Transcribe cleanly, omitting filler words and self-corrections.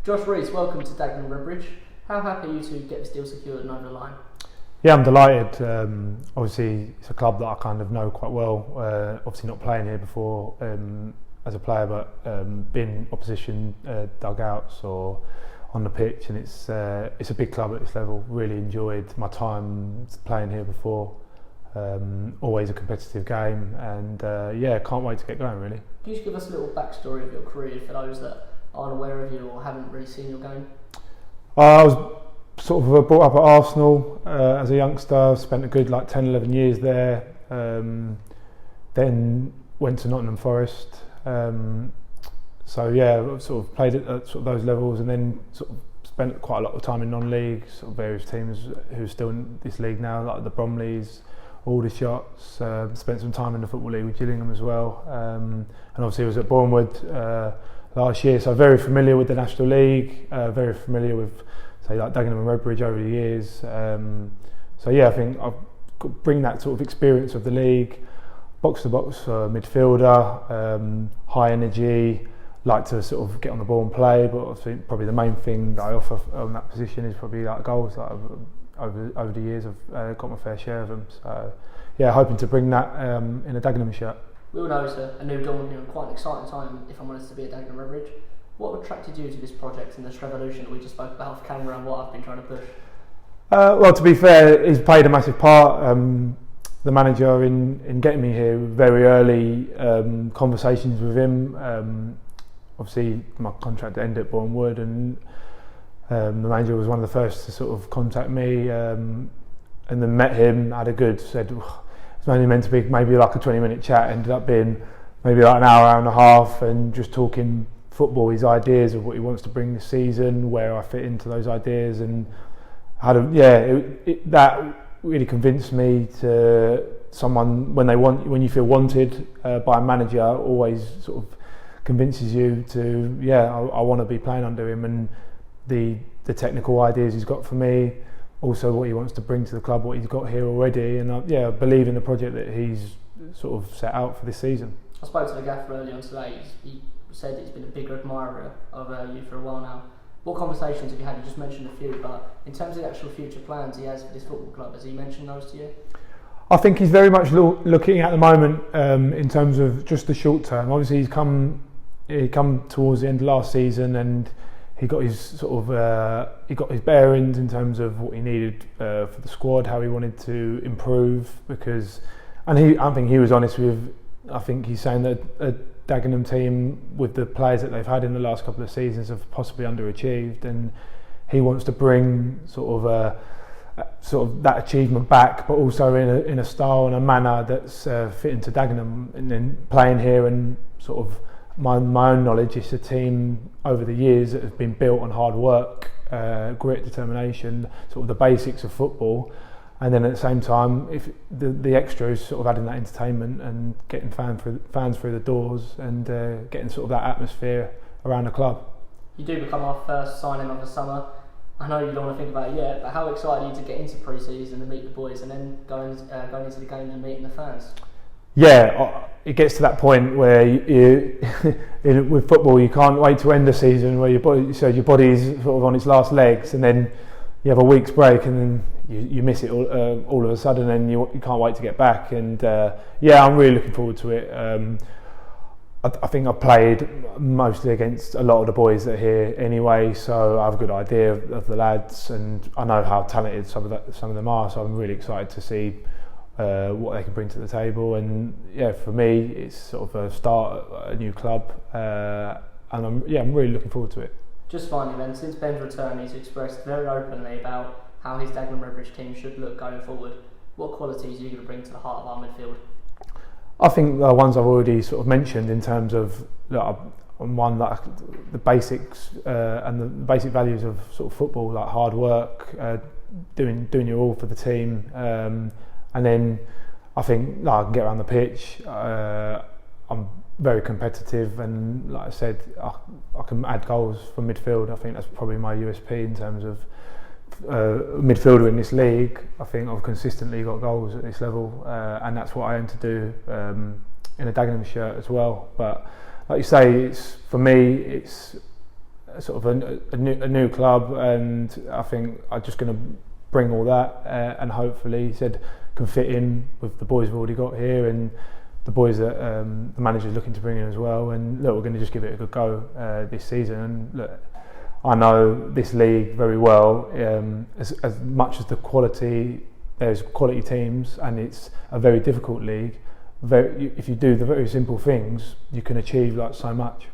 Josh Rees, welcome to Dagenham Redbridge. How happy are you to get this deal secured and over the line? Yeah, I'm delighted. Obviously, it's a club that I kind of know quite well. Obviously, not playing here before as a player, but been opposition dugouts or on the pitch, and it's a big club at this level. Really enjoyed my time playing here before. Always a competitive game, and can't wait to get going. Really. Can you just give us a little backstory of your career for those that aren't aware of you or haven't really seen your game? I was sort of brought up at Arsenal as a youngster, spent a good 10-11 years there, then went to Nottingham Forest, sort of played at sort of those levels, and then sort of spent quite a lot of time in non-league, sort of various teams who are still in this league now, like the Bromleys, Aldershots, spent some time in the Football League with Gillingham as well, and obviously I was at Bournemouth last year, so very familiar with the National League, very familiar with Dagenham and Redbridge over the years. I think I've bring that sort of experience of the league, box to box midfielder, high energy, like to sort of get on the ball and play, but I think probably the main thing that I offer on that position is probably goals. Over the years I've got my fair share of them, so hoping to bring that in a Dagenham shirt. We all know it's a new dawn and quite an exciting time, if I'm honest, to be at Dagenham Redbridge. What attracted you to this project and this revolution that we just spoke about off camera and what I've been trying to push? Well, to be fair, he's played a massive part, the manager, in getting me here. Very early conversations with him. Obviously, my contract ended at Bournemouth, and the manager was one of the first to sort of contact me, and then met him, said, it was only meant to be maybe like a 20-minute chat, ended up being maybe like an hour and a half, and just talking football, his ideas of what he wants to bring this season, where I fit into those ideas, and that really convinced me to someone when you feel wanted by a manager, always sort of convinces you to I want to be playing under him, and the technical ideas he's got for me, also what he wants to bring to the club, what he's got here already, and I believe in the project that he's sort of set out for this season. I spoke to the gaffer earlier on today. He said that he's been a bigger admirer of you for a while now. What conversations have you had? You just mentioned a few, but in terms of the actual future plans he has for this football club, has he mentioned those to you? I think he's very much looking at the moment in terms of just the short term. Obviously, he come towards the end of last season, and he got his bearings in terms of what he needed for the squad, how he wanted to improve. I think he was honest with. I think he's saying that a Dagenham team, with the players that they've had in the last couple of seasons, have possibly underachieved, and he wants to bring sort of that achievement back, but also in a style and a manner that's fitting to Dagenham. And then playing here, and sort of my own knowledge, it's a team over the years that has been built on hard work, grit, determination, sort of the basics of football. And then at the same time, if the extra is sort of adding that entertainment and getting fans through the doors, and getting sort of that atmosphere around the club. You do become our first signing of the summer. I know you don't want to think about it yet, but how excited are you to get into pre-season and meet the boys, and then going into the game and meeting the fans? Yeah, it gets to that point where with football you can't wait to end the season, where your body's sort of on its last legs, and then you have a week's break, and then you miss it all of a sudden, and you can't wait to get back. And I'm really looking forward to it. I think I've played mostly against a lot of the boys that are here anyway, so I have a good idea of the lads, and I know how talented some of them are. So I'm really excited to see what they can bring to the table. And for me, it's sort of a start at a new club, and I'm really looking forward to it. Just finally then, since Ben's return, he's expressed very openly about how his Dagenham Redbridge team should look going forward. What qualities are you going to bring to the heart of our midfield? I think the ones I've already sort of mentioned, in terms of the basics and the basic values of sort of football, like hard work, doing your all for the team, and then I think I can get around the pitch. I'm very competitive, and like I said, I can add goals from midfield. I think that's probably my USP in terms of midfielder in this league. I think I've consistently got goals at this level, and that's what I aim to do in a Dagenham shirt as well. But like you say, for me, it's sort of a new club, and I think I'm just going to bring all that and hopefully, he said, can fit in with the boys we've already got here and the boys that the manager's looking to bring in as well. And look, we're going to just give it a good go this season. And look, I know this league very well. As much as the quality, there's quality teams, and it's a very difficult league. If you do the very simple things, you can achieve like so much.